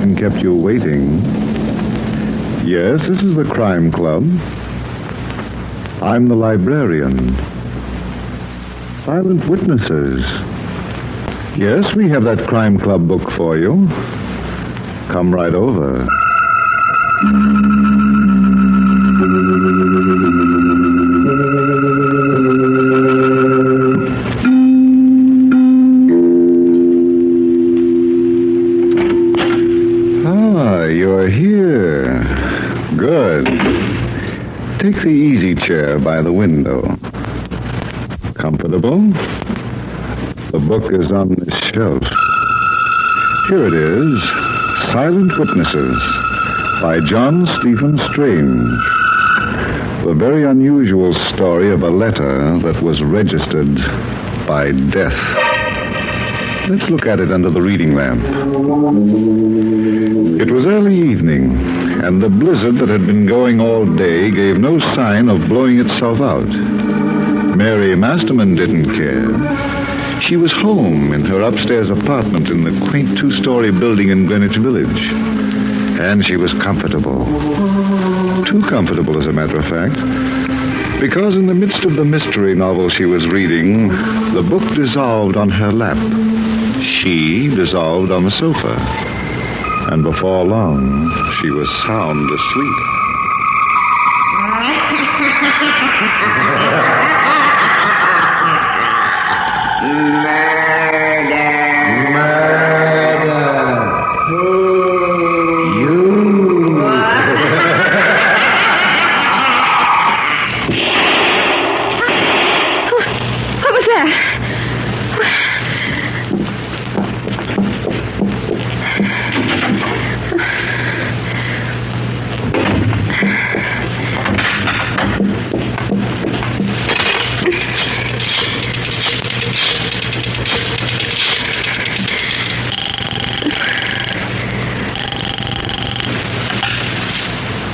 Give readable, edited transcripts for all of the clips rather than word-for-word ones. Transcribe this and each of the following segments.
haven't kept you waiting. Yes, this is the Crime Club. I'm the librarian. Silent Witnesses. Yes, we have that Crime Club book for you. Come right over. You're here. Good. Take the easy chair by the window. Comfortable? The book is on this shelf. Here it is, Silent Witnesses, by John Stephen Strange. The very unusual story of a letter that was registered by death. Let's look at it under the reading lamp. It was early evening, and the blizzard that had been going all day gave no sign of blowing itself out. Mary Masterman didn't care. She was home in her upstairs apartment in the quaint two-story building in Greenwich Village. And she was comfortable. Too comfortable, as a matter of fact. Because in the midst of the mystery novel she was reading, the book dissolved on her lap. She dissolved on the sofa. And before long, she was sound asleep.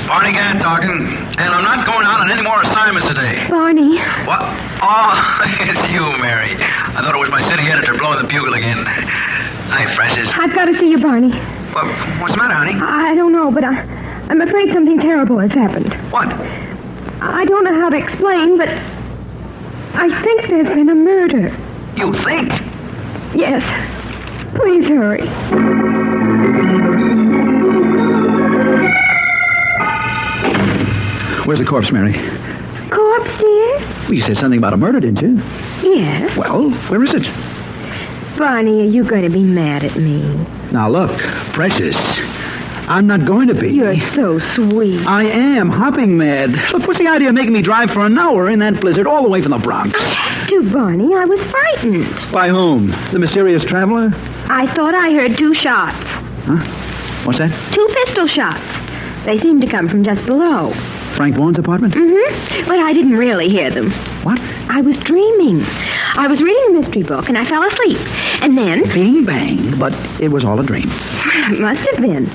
Barney Gann talking, and I'm not going out on any more assignments today. Barney. What? Oh, it's you, Mary. I thought it was my city editor blowing the bugle again. Hi, Francis. I've got to see you, Barney. What's the matter, honey? I don't know, but I'm afraid something terrible has happened. What? I don't know how to explain, but I think there's been a murder. You think? Yes. Please hurry. Where's the corpse, Mary? Go upstairs? Well, you said something about a murder, didn't you? Yes. Well, where is it? Barney, are you going to be mad at me? Now, look, Precious, I'm not going to be. You're so sweet. I am hopping mad. Look, what's the idea of making me drive for an hour in that blizzard all the way from the Bronx? I had to, Barney. I was frightened. By whom? The mysterious traveler? I thought I heard 2 shots. Huh? What's that? 2 pistol shots. They seemed to come from just below. Frank Vaughn's apartment? Mm-hmm. But I didn't really hear them. What? I was dreaming. I was reading a mystery book, and I fell asleep. And then... Bing, bang, but it was all a dream. It must have been.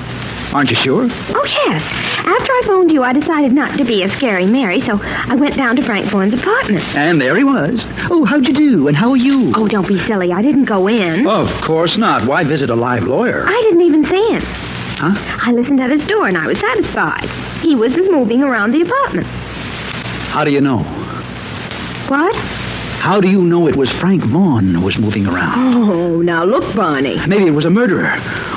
Aren't you sure? Oh, yes. After I phoned you, I decided not to be a scary Mary, so I went down to Frank Vaughn's apartment. And there he was. Oh, how'd you do? And how are you? Oh, don't be silly. I didn't go in. Of course not. Why visit a live lawyer? I didn't even see him. Huh? I listened at his door, and I was satisfied. He was moving around the apartment. How do you know? What? How do you know it was Frank Vaughn who was moving around? Oh, now look, Barney. Maybe it was a murderer.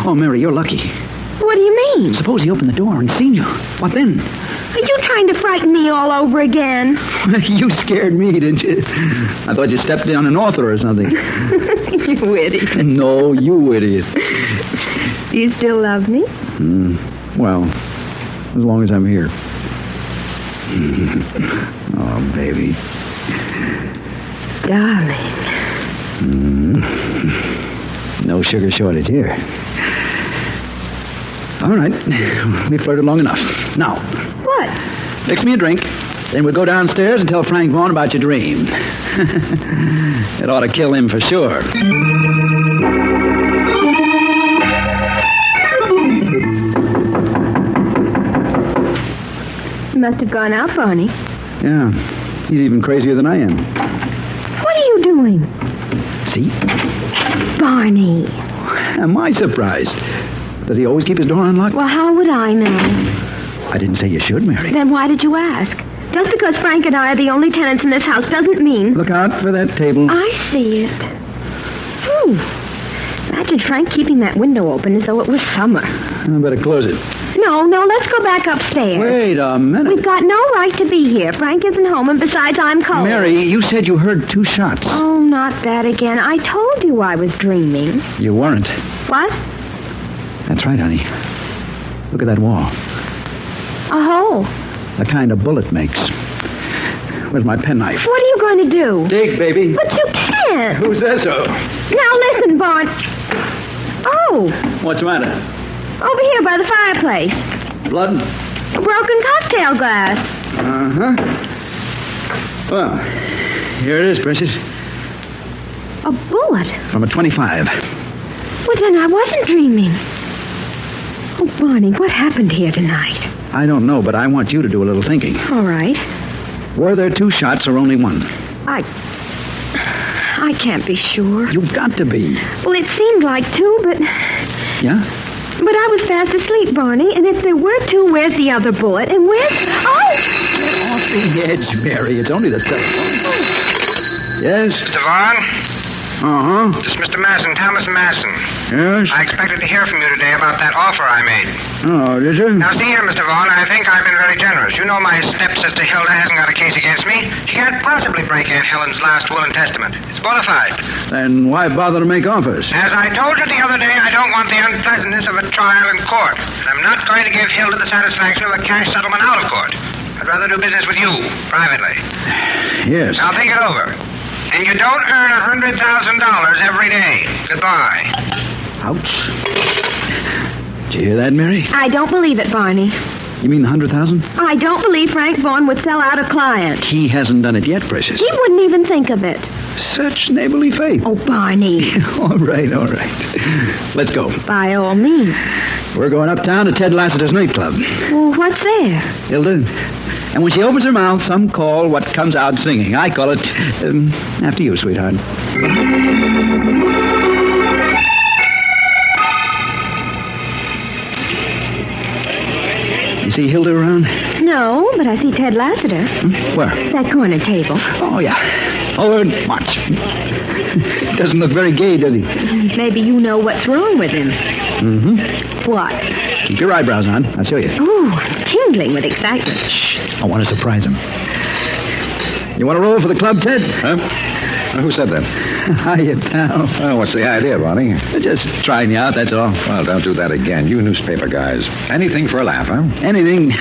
Oh, Mary, you're lucky. What do you mean? Suppose he opened the door and seen you. What then? Are you trying to frighten me all over again? You scared me, didn't you? I thought you stepped on an author or something. You idiot. No, you idiot. Do you still love me? Well, as long as I'm here. Oh, baby. Darling. No sugar shortage here. All right. We flirted long enough. Now. What? Fix me a drink. Then we'll go downstairs and tell Frank Vaughn about your dream. It ought to kill him for sure. You must have gone out, Barney. Yeah. He's even crazier than I am. What are you doing? See? Barney. Am I surprised? Does he always keep his door unlocked? Well, how would I know? I didn't say you should, Mary. Then why did you ask? Just because Frank and I are the only tenants in this house doesn't mean... Look out for that table. I see it. Imagine Frank keeping that window open as though it was summer. I better close it. No, let's go back upstairs. Wait a minute. We've got no right to be here. Frank isn't home, and besides, I'm cold. Mary, you said you heard 2 shots. Oh, not that again. I told you I was dreaming. You weren't. What? That's right, honey. Look at that wall. A hole. The kind a bullet makes. Where's my penknife? What are you going to do? Dig, baby. But you can't. Who says so? Now listen, Barn. Oh, What's the matter? over here by the fireplace. Blood? A broken cocktail glass. Uh-huh. Well, here it is, precious. A bullet. From a 25. Well, then I wasn't dreaming. Oh, Barney, what happened here tonight? I don't know, but I want you to do a little thinking. All right. Were there 2 shots or only 1? I can't be sure. You've got to be. Well, it seemed like 2, but Yeah? I was fast asleep, Barney. And if there were 2, where's the other bullet? And where's... Oh! Get off the edge, Mary. It's only the telephone. Yes? Mr. Vaughn? Uh-huh. This is Mr. Masson, Thomas Masson. Yes? I expected to hear from you today about that offer I made. Oh, did you? Now, see here, Mr. Vaughn, I think I've been very generous. You know my stepsister Hilda hasn't got a case against me. She can't possibly break Aunt Helen's last will and testament. It's bona fide. Then why bother to make offers? As I told you the other day, I don't want the unpleasantness of a trial in court. And I'm not going to give Hilda the satisfaction of a cash settlement out of court. I'd rather do business with you, privately. Yes. Now, think it over. And you don't earn $100,000 every day. Goodbye. Ouch. Did you hear that, Mary? I don't believe it, Barney. You mean the 100,000? I don't believe Frank Vaughn would sell out a client. He hasn't done it yet, precious. He wouldn't even think of it. Such neighborly faith. Oh, Barney. All right. Let's go. By all means. We're going uptown to Ted Lassiter's nightclub. Well, what's there? Hilda. And when she opens her mouth, some call what comes out singing. I call it, after you, sweetheart. You see Hilda around? No, but I see Ted Lassiter. Where? That corner table. Oh, yeah. Oh, watch. Doesn't look very gay, does he? Maybe you know what's wrong with him. Mm-hmm. What? Keep your eyebrows on. I'll show you. Ooh, I'm tingling with excitement. Shh. I want to surprise him. You want to roll for the club, Ted? Huh? Who said that? Hiya, pal. Oh, what's the idea, Bonnie? Just trying you out, that's all. Well, don't do that again. You newspaper guys. Anything for a laugh, huh? Anything.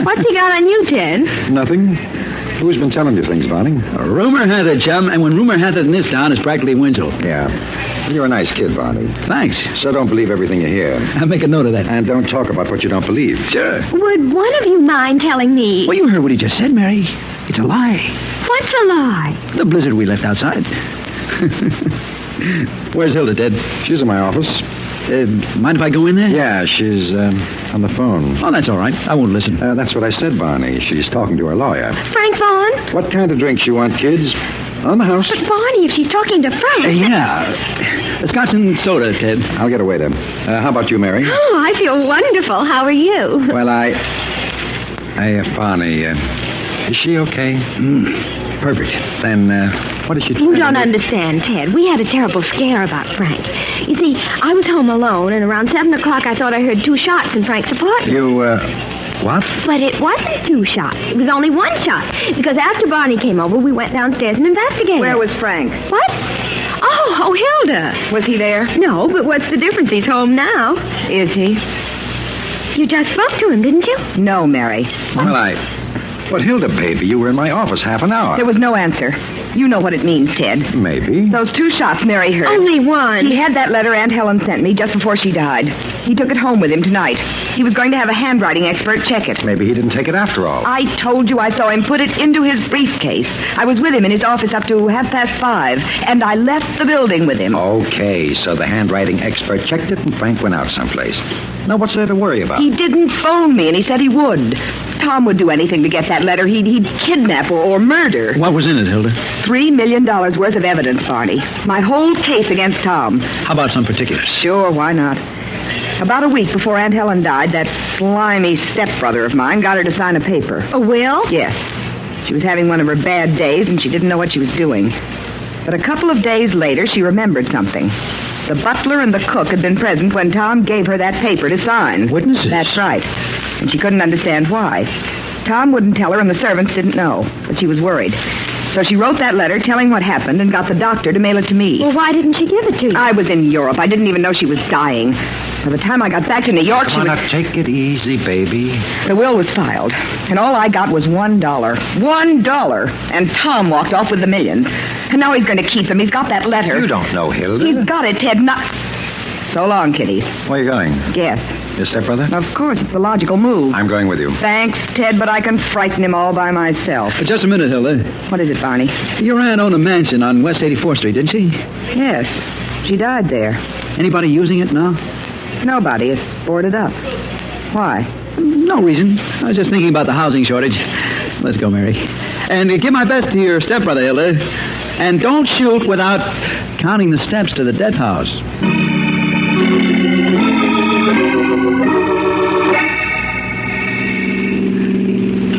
What's he got on you, Ted? Nothing. Who's been telling you things, Bonnie? Rumor hath it, chum, and when rumor hath it in this town, it's practically Winslow. Yeah. You're a nice kid, Bonnie. Thanks. So don't believe everything you hear. I'll make a note of that. And don't talk about what you don't believe. Sure. Would one of you mind telling me? Well, you heard what he just said, Mary. It's a lie. What's a lie? The blizzard we left outside. Where's Hilda, Ted? She's in my office. Mind if I go in there? Yeah, she's on the phone. Oh, that's all right. I won't listen. That's what I said, Barney. She's talking to her lawyer. Frank Vaughn? What kind of drinks you want, kids? On the house. But Barney, if she's talking to Frank... Yeah. A scotch and soda, Ted. I'll get a waiter. How about you, Mary? Oh, I feel wonderful. How are you? Well, Barney, is she okay? Perfect. Then, what is she You don't understand, Ted. We had a terrible scare about Frank. You see, I was home alone, and around 7 o'clock I thought I heard 2 shots in Frank's apartment. You, what? But it wasn't 2 shots. It was only 1 shot. Because after Barney came over, we went downstairs and investigated. Where was Frank? What? Oh, Hilda. Was he there? No, but what's the difference? He's home now. Is he? You just spoke to him, didn't you? No, Mary. Well, But, Hilda, baby, you were in my office half an hour. There was no answer. You know what it means, Ted. Maybe. Those 2 shots Mary heard. Only 1. He had that letter Aunt Helen sent me just before she died. He took it home with him tonight. He was going to have a handwriting expert check it. Maybe he didn't take it after all. I told you I saw him put it into his briefcase. I was with him in his office up to 5:30, and I left the building with him. Okay, so the handwriting expert checked it and Frank went out someplace. Now, what's there to worry about? He didn't phone me, and he said he would. Tom would do anything to get that letter. He'd kidnap or murder. What was in it, Hilda? $3 million worth of evidence, Barney. My whole case against Tom. How about some particulars? Sure, why not? About a week before Aunt Helen died, that slimy stepbrother of mine got her to sign a paper. A will? Yes. She was having one of her bad days, and she didn't know what she was doing. But a couple of days later, she remembered something. The butler and the cook had been present when Tom gave her that paper to sign. Witnesses? That's right. And she couldn't understand why. Tom wouldn't tell her, and the servants didn't know. But she was worried. So she wrote that letter telling what happened and got the doctor to mail it to me. Well, why didn't she give it to you? I was in Europe. I didn't even know she was dying. By the time I got back to New York, Come on, now, take it easy, baby. The will was filed, and all I got was $1. $1! And Tom walked off with the millions. And now he's going to keep them. He's got that letter. You don't know Hilda. He's got it, Ted. Not... So long, kiddies. Where are you going? Yes. Your stepbrother? Of course, it's the logical move. I'm going with you. Thanks, Ted, but I can frighten him all by myself. But just a minute, Hilda. What is it, Barney? Your aunt owned a mansion on West 84th Street, didn't she? Yes. She died there. Anybody using it now? Nobody. It's boarded up. Why? No reason. I was just thinking about the housing shortage. Let's go, Mary. And give my best to your stepbrother, Hilda. And don't shoot without counting the steps to the death house.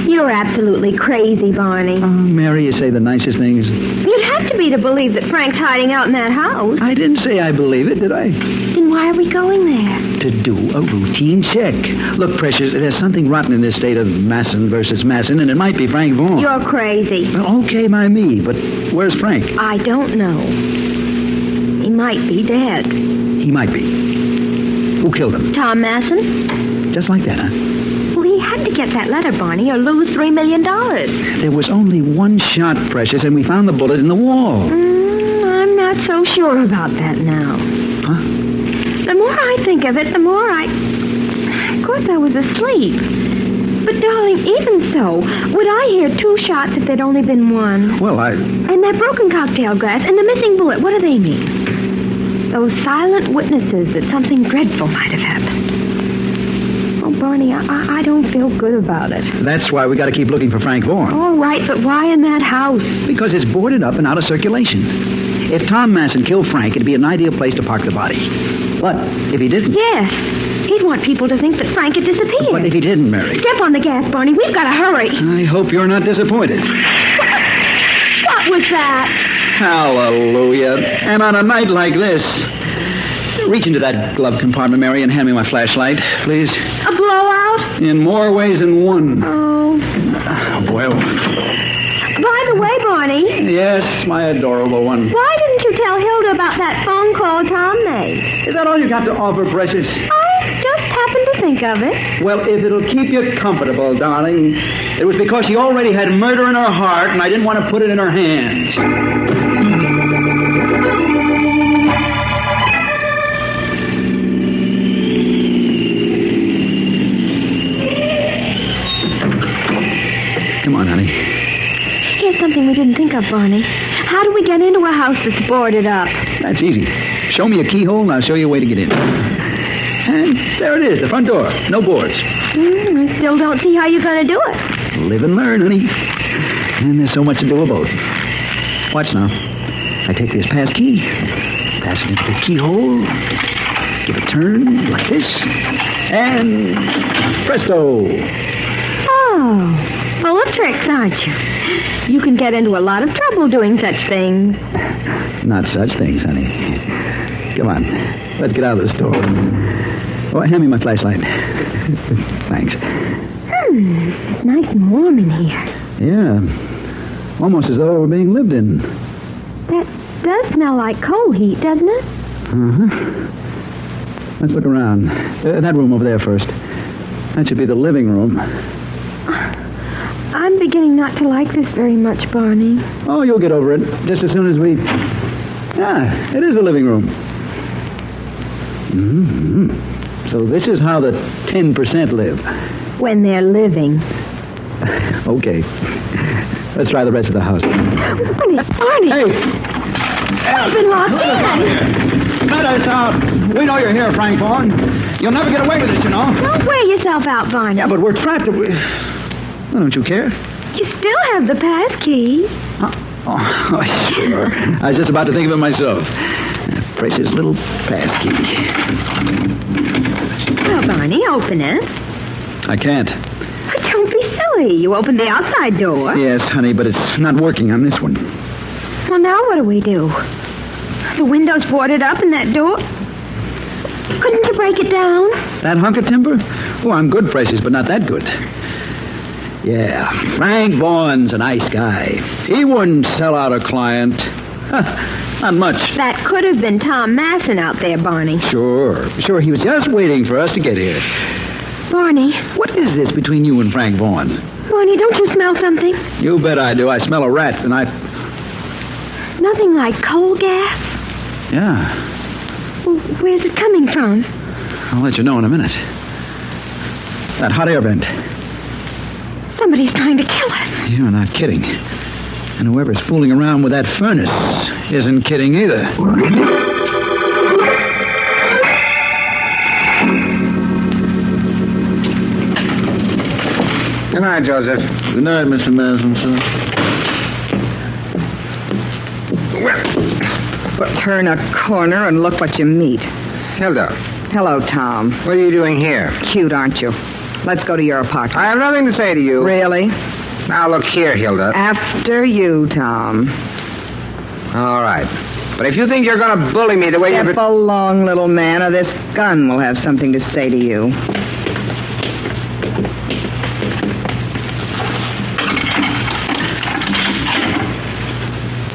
You're absolutely crazy, Barney. Oh, Mary, you say the nicest things. You'd have to be to believe that Frank's hiding out in that house. I didn't say I believe it, did I? Then why are we going there? To do a routine check. Look, Precious, there's something rotten in this state of Masson versus Masson, and it might be Frank Vaughn. You're crazy. Well, okay by me, but where's Frank? I don't know. He might be dead. He might be. Who killed him? Tom Masson? Just like that, huh? Well, he had to get that letter, Barney, or lose $3 million. There was only one shot, Precious, and we found the bullet in the wall. I'm not so sure about that now. Huh? The more I think of it, the more Of course, I was asleep. But, darling, even so, would I hear two shots if there'd only been one? Well, And that broken cocktail glass and the missing bullet, what do they mean? Those silent witnesses that something dreadful might have happened. Oh, Barney, I don't feel good about it. That's why we got to keep looking for Frank Vaughn. All right, but why in that house? Because it's boarded up and out of circulation. If Tom Masson killed Frank, it'd be an ideal place to park the body. But if he didn't... Yes. He'd want people to think that Frank had disappeared. But if he didn't, Mary... Step on the gas, Barney. We've got to hurry. I hope you're not disappointed. What was that? Hallelujah. And on a night like this... Reach into that glove compartment, Mary, and hand me my flashlight, please. A blowout? In more ways than one. Oh. Well... By the way, Barney... Yes, my adorable one. Why didn't you tell Hilda about that phone call Tom made? Is that all you got to offer, Precious? I just happened to think of it. Well, if it'll keep you comfortable, darling, it was because she already had murder in her heart, and I didn't want to put it in her hands. Come on, honey. Here's something we didn't think of, Barney. How do we get into a house that's boarded up? That's easy. Show me a keyhole, and I'll show you a way to get in. And there it is, the front door. No boards. I still don't see how you're going to do it. Live and learn, honey. And there's so much to do about. Watch now. I take this pass key, pass it into the keyhole, give a turn like this, and presto. Oh, full of tricks, aren't you? You can get into a lot of trouble doing such things. Not such things, honey. Come on. Let's get out of the store. Oh, hand me my flashlight. Thanks. It's nice and warm in here. Yeah. Almost as though we're being lived in. That does smell like coal heat, doesn't it? Uh-huh. Let's look around. That room over there first. That should be the living room. I'm beginning not to like this very much, Barney. Oh, you'll get over it. Just as soon as we... Yeah, it is the living room. Mm-hmm. So this is how the 10% live. When they're living. Okay. Let's try the rest of the house. Barney! Hey! I've been locked in! Let us out! We know you're here, Frank Vaughn. You'll never get away with it, you know. Don't wear yourself out, Barney. Yeah, but we're trapped. Well, don't you care? You still have the pass key. Oh, sure. I was just about to think of it myself. That precious little passkey. Well, Barney, open it. I can't. But don't be silly. You opened the outside door. Yes, honey, but it's not working on this one. Well, now what do we do? The window's boarded up and that door... Couldn't you break it down? That hunk of timber? Oh, I'm good, Precious, but not that good. Yeah, Frank Vaughn's a nice guy. He wouldn't sell out a client. Not much. That could have been Tom Masson out there, Barney. Sure. He was just waiting for us to get here. Barney. What is this between you and Frank Vaughn? Barney, don't you smell something? You bet I do. I smell a rat, and Nothing like coal gas? Yeah. Well, where's it coming from? I'll let you know in a minute. That hot air vent. Somebody's trying to kill us. You're not kidding. And whoever's fooling around with that furnace isn't kidding either. Good night, Joseph. Good night, Mr. Masson, sir. Well, Turn a corner and look what you meet. Hilda, Hello, Tom. what are you doing here? Cute, aren't you? Let's go to your apartment. I have nothing to say to you. Really? Now, look here, Hilda. After you, Tom. All right. But if you think you're going to bully me the way you've Step been... along, little man, or this gun will have something to say to you.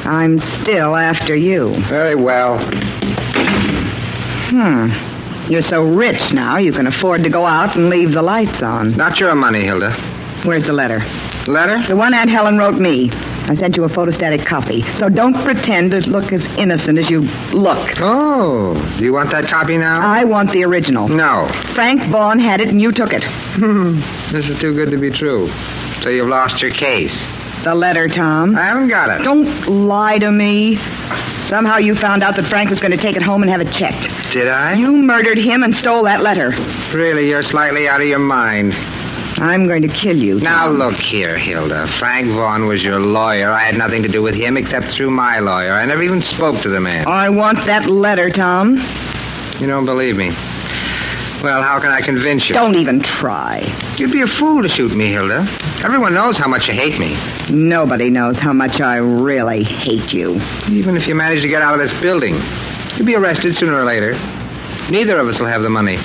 I'm still after you. Very well. You're so rich now, you can afford to go out and leave the lights on. Not your money, Hilda. Where's the letter? Letter? The one Aunt Helen wrote me. I sent you a photostatic copy. So don't pretend to look as innocent as you look. Oh, do you want that copy now? I want the original. No. Frank Vaughn had it and you took it. This is too good to be true. So you've lost your case. The letter, Tom. I haven't got it. Don't lie to me. Somehow you found out that Frank was going to take it home and have it checked. Did I? You murdered him and stole that letter. Really, you're slightly out of your mind. I'm going to kill you, Tom. Now, look here, Hilda. Frank Vaughn was your lawyer. I had nothing to do with him except through my lawyer. I never even spoke to the man. I want that letter, Tom. You don't believe me? Well, how can I convince you? Don't even try. You'd be a fool to shoot me, Hilda. Everyone knows how much you hate me. Nobody knows how much I really hate you. Even if you manage to get out of this building, you'll be arrested sooner or later. Neither of us will have the money.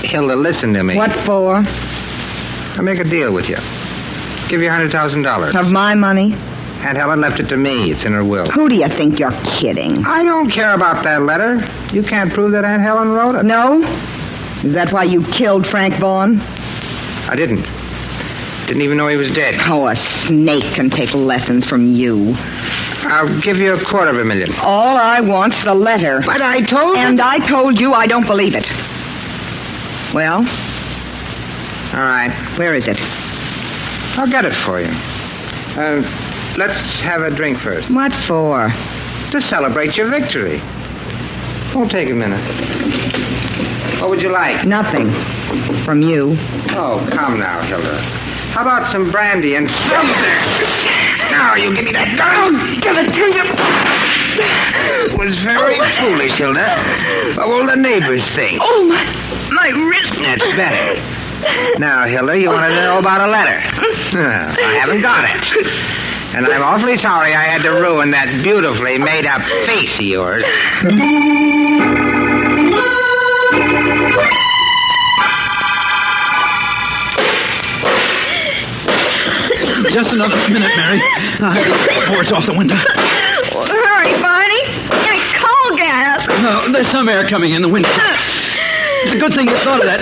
Hilda, listen to me. What for? I'll make a deal with you. Give you $100,000. Of my money? Aunt Helen left it to me. It's in her will. Who do you think you're kidding? I don't care about that letter. You can't prove that Aunt Helen wrote it. No? Is that why you killed Frank Vaughn? I didn't. Didn't even know he was dead. Oh, a snake can take lessons from you. I'll give you $250,000. All I want's the letter. But I told you... And I told you I don't believe it. Well? All right. Where is it? I'll get it for you. Let's have a drink first. What for? To celebrate your victory. Won't take a minute. What would you like? Nothing. From you. Oh, come now, Hilda. How about some brandy and something? Now, you give me that gun. I'll give it to you. It was very foolish, Hilda. What will the neighbors think? Oh, my wrist. That's better. Now, Hilda, you want to know about a letter? I haven't got it. And I'm awfully sorry I had to ruin that beautifully made-up face of yours. Just another minute, Mary. Before it's off the window. Well, hurry, Barney. Get coal gas. No, there's some air coming in the window. It's a good thing you thought of that.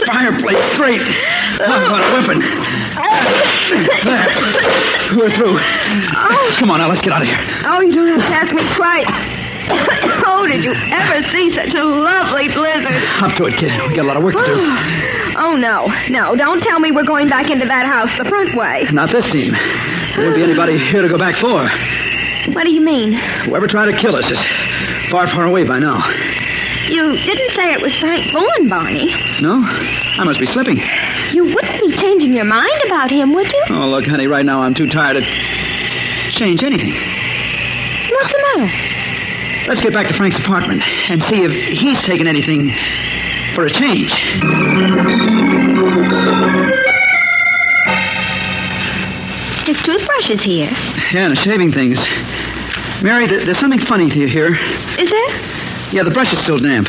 Fireplace, great. I've got a weapon. There. We're through. Come on, now, let's get out of here. Oh, you don't have to ask me twice. Oh, did you ever see such a lovely blizzard? Up to it, kid. We got a lot of work to do. Oh, no. No, don't tell me we're going back into that house the front way. Not this team. There won't be anybody here to go back for. What do you mean? Whoever tried to kill us is far, far away by now. You didn't say it was Frank Vaughn, Barney. No? I must be slipping. You wouldn't be changing your mind about him, would you? Oh, look, honey, right now I'm too tired to change anything. What's the matter? Let's get back to Frank's apartment and see if he's taken anything for a change. His toothbrush is here. Yeah, and the shaving things. Mary, there's something funny to you here. Is there? Yeah, the brush is still damp.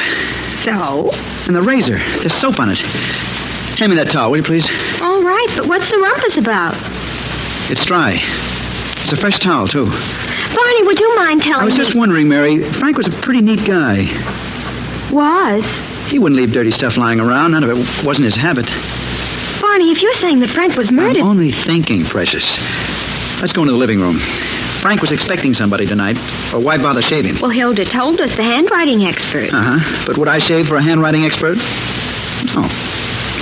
So? And the razor, there's soap on it. Hand me that towel, will you, please? All right, but what's the rumpus about? It's dry. It's a fresh towel, too. Barney, would you mind telling I was me... just wondering, Mary, Frank was a pretty neat guy. Was? He wouldn't leave dirty stuff lying around. None of it wasn't his habit. Barney, if you're saying that Frank was murdered... I'm only thinking, precious. Let's go into the living room. Frank was expecting somebody tonight, or why bother shaving? Well, Hilda told us, the handwriting expert. Uh-huh. But would I shave for a handwriting expert? No.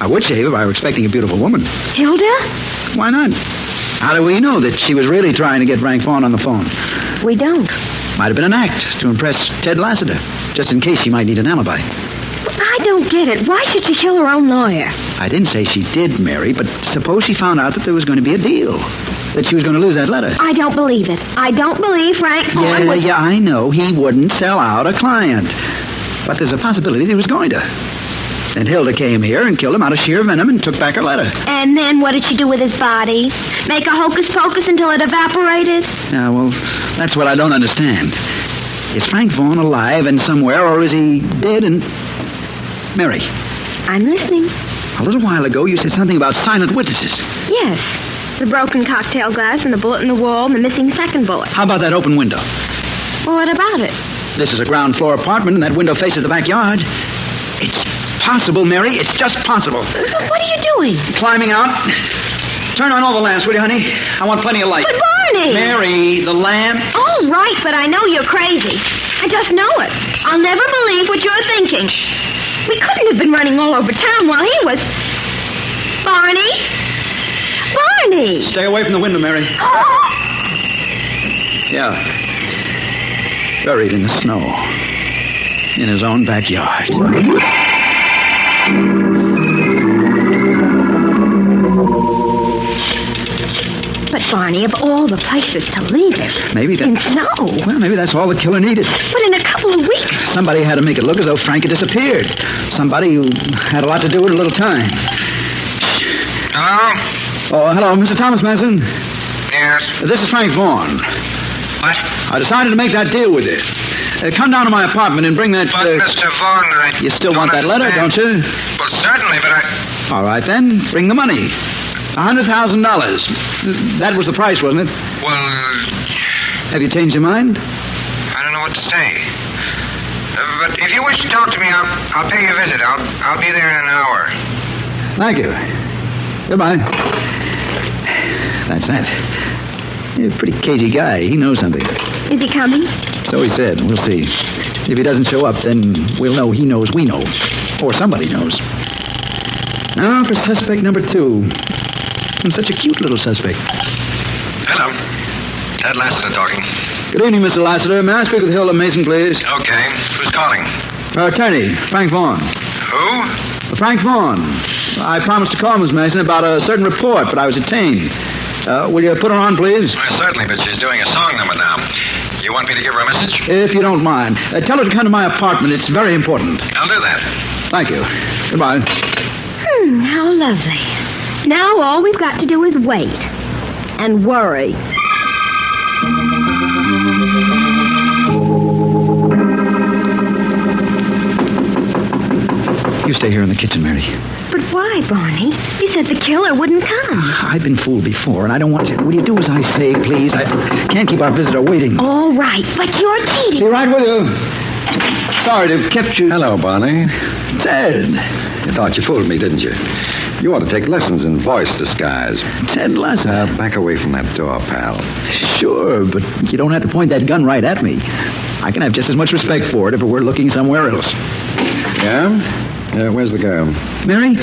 I would shave if I were expecting a beautiful woman. Hilda? Why not? How do we know that she was really trying to get Frank Vaughn on the phone? We don't. Might have been an act to impress Ted Lassiter, just in case she might need an alibi. I don't get it. Why should she kill her own lawyer? I didn't say she did, Mary, but suppose she found out that there was going to be a deal, that she was going to lose that letter. I don't believe it. I don't believe Frank Vaughn would... Yeah, I know. He wouldn't sell out a client. But there's a possibility that he was going to. And Hilda came here and killed him out of sheer venom and took back her letter. And then what did she do with his body? Make a hocus-pocus until it evaporated? Yeah, well, that's what I don't understand. Is Frank Vaughn alive and somewhere, or is he dead and... Mary. I'm listening. A little while ago, you said something about silent witnesses. Yes. The broken cocktail glass and the bullet in the wall and the missing second bullet. How about that open window? Well, what about it? This is a ground floor apartment, and that window faces the backyard. It's possible, Mary. It's just possible. What are you doing? Climbing out. Turn on all the lamps, will you, honey? I want plenty of light. But Barney! Mary, the lamp. All right, but I know you're crazy. I just know it. I'll never believe what you're thinking. We couldn't have been running all over town while he was... Barney? Barney! Stay away from the window, Mary. Oh! Yeah. Buried in the snow. In his own backyard. But, Barney, of all the places to leave him... Maybe that... In snow. Well, maybe that's all the killer needed. But in a couple of weeks... Somebody had to make it look as though Frank had disappeared. Somebody who had a lot to do with a little time. Hello? Oh, hello, Mr. Thomas Mason. Yes. This is Frank Vaughn. What? I decided to make that deal with you. Come down to my apartment and bring that... But, Mr. Vaughn, I You still want that letter, don't you? Well, certainly, but I... All right, then. Bring the money. $100,000. That was the price, wasn't it? Well, Have you changed your mind? I don't know what to say. But if you wish to talk to me, I'll pay you a visit. I'll be there in an hour. Thank you. Goodbye. That's that. He's a pretty cagey guy. He knows something. Is he coming? So he said. We'll see. If he doesn't show up, then we'll know he knows we know. Or somebody knows. Now for suspect number 2. And such a cute little suspect. Hello. Ted Lassiter talking. Good evening, Mr. Lassiter. May I speak with Hilda Mason, please? Okay. Who's calling? Our attorney, Frank Vaughn. Who? Frank Vaughn. I promised to call Miss Mason about a certain report, but I was detained. Will you put her on, please? Well, certainly, but she's doing a song number now. You want me to give her a message? If you don't mind. Tell her to come to my apartment. It's very important. I'll do that. Thank you. Goodbye. How lovely. Now all we've got to do is wait. And worry. You stay here in the kitchen, Mary. But why, Barney? You said the killer wouldn't come. I've been fooled before, and I don't want to. Will you do as I say, please? I can't keep our visitor waiting. All right, but you're cheating. Be right with you. Sorry to have kept you... Hello, Barney. Ted. You thought you fooled me, didn't you? You ought to take lessons in voice disguise. Ted Lassiter. Back away from that door, pal. Sure, but you don't have to point that gun right at me. I can have just as much respect for it if it were looking somewhere else. Yeah? Where's the girl? Mary?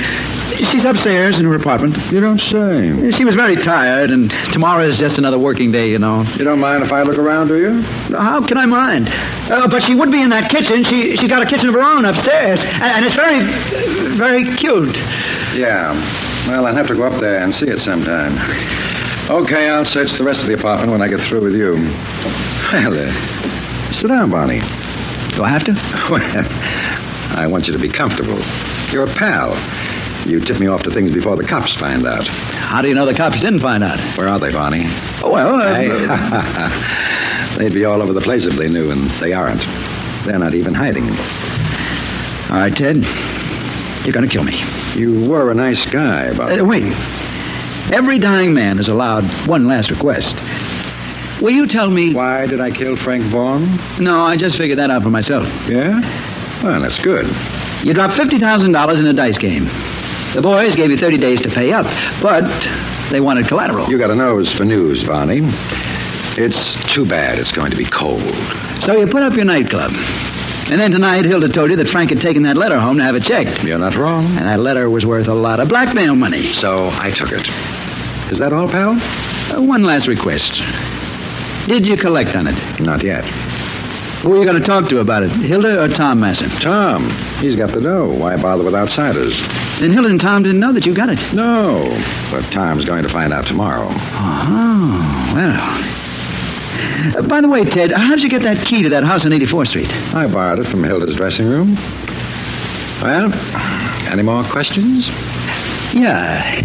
She's upstairs in her apartment. You don't say. She was very tired, and tomorrow is just another working day, you know. You don't mind if I look around, do you? How can I mind? But she would be in that kitchen. She got a kitchen of her own upstairs, and it's very, very cute. Yeah. Well, I'll have to go up there and see it sometime. Okay, I'll search the rest of the apartment when I get through with you. Well, sit down, Barney. Do I have to? Well, I want you to be comfortable. You're a pal. You tip me off to things before the cops find out. How do you know the cops didn't find out? Where are they, Barney? Well, They'd be all over the place if they knew, and they aren't. They're not even hiding. All right, Ted. You're going to kill me. You were a nice guy, Barney. Wait. Every dying man is allowed one last request. Will you tell me... Why did I kill Frank Vaughn? No, I just figured that out for myself. Yeah? Well, that's good. You dropped $50,000 in a dice game. The boys gave you 30 days to pay up, but they wanted collateral. You got a nose for news, Barney. It's too bad it's going to be cold. So you put up your nightclub. And then tonight, Hilda told you that Frank had taken that letter home to have it checked. You're not wrong. And that letter was worth a lot of blackmail money. So I took it. Is that all, pal? One last request. Did you collect on it? Not yet. Who are you going to talk to about it, Hilda or Tom Masson? Tom. He's got the dough. Why bother with outsiders? Then Hilda and Tom didn't know that you got it. No. But Tom's going to find out tomorrow. Oh, well. By the way, Ted, how did you get that key to that house on 84th Street? I borrowed it from Hilda's dressing room. Well, any more questions? Yeah.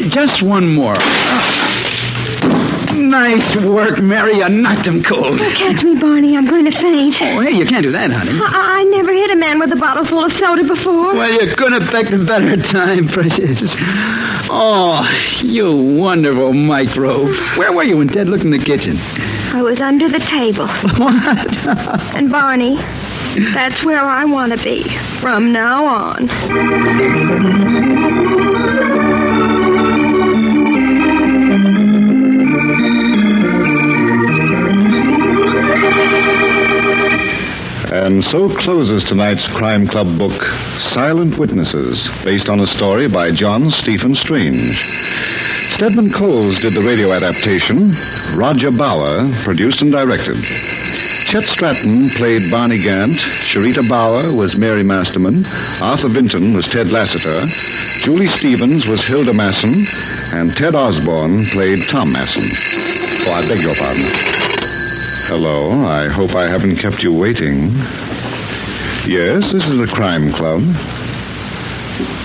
Just one more. Nice work, Mary. You knocked him cold. Oh, catch me, Barney. I'm going to faint. Oh, hey, you can't do that, honey. I never hit a man with a bottle full of soda before. Well, you couldn't have picked a better time, precious. Oh, you wonderful microbe. Where were you when Ted looked in the kitchen? I was under the table. What? And Barney, that's where I want to be from now on. And so closes tonight's Crime Club book, Silent Witnesses, based on a story by John Stephen Strange. Stedman Coles did the radio adaptation. Roger Bauer produced and directed. Chet Stratton played Barney Gant. Sharita Bauer was Mary Masterman. Arthur Vinton was Ted Lassiter. Julie Stevens was Hilda Masson. And Ted Osborne played Tom Masson. Oh, I beg your pardon. Hello, I hope I haven't kept you waiting. Yes, this is the Crime Club.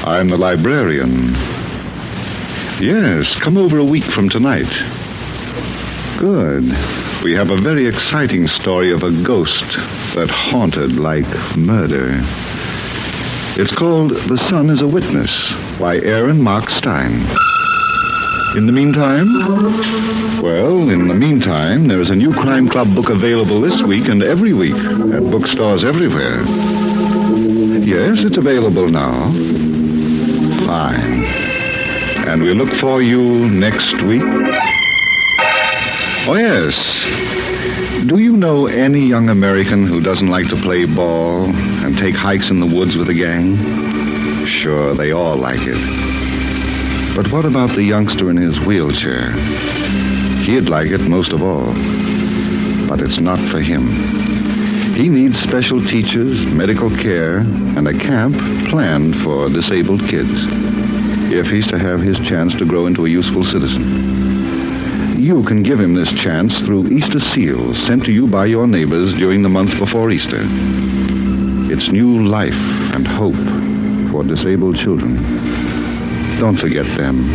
I'm the librarian. Yes, come over a week from tonight. Good. We have a very exciting story of a ghost that haunted like murder. It's called The Sun is a Witness by Aaron Mark Stein. In the meantime? Well, in the meantime, there is a new Crime Club book available this week and every week at bookstores everywhere. Yes, it's available now. Fine. And we look for you next week. Oh, yes. Do you know any young American who doesn't like to play ball and take hikes in the woods with a gang? Sure, they all like it. But what about the youngster in his wheelchair? He'd like it most of all. But it's not for him. He needs special teachers, medical care, and a camp planned for disabled kids, if he's to have his chance to grow into a useful citizen. You can give him this chance through Easter seals sent to you by your neighbors during the month before Easter. It's new life and hope for disabled children. Don't forget them.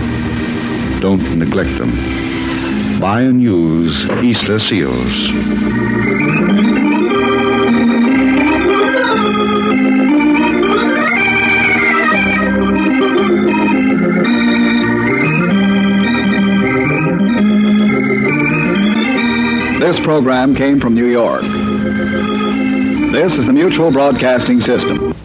Don't neglect them. Buy and use Easter seals. This program came from New York. This is the Mutual Broadcasting System.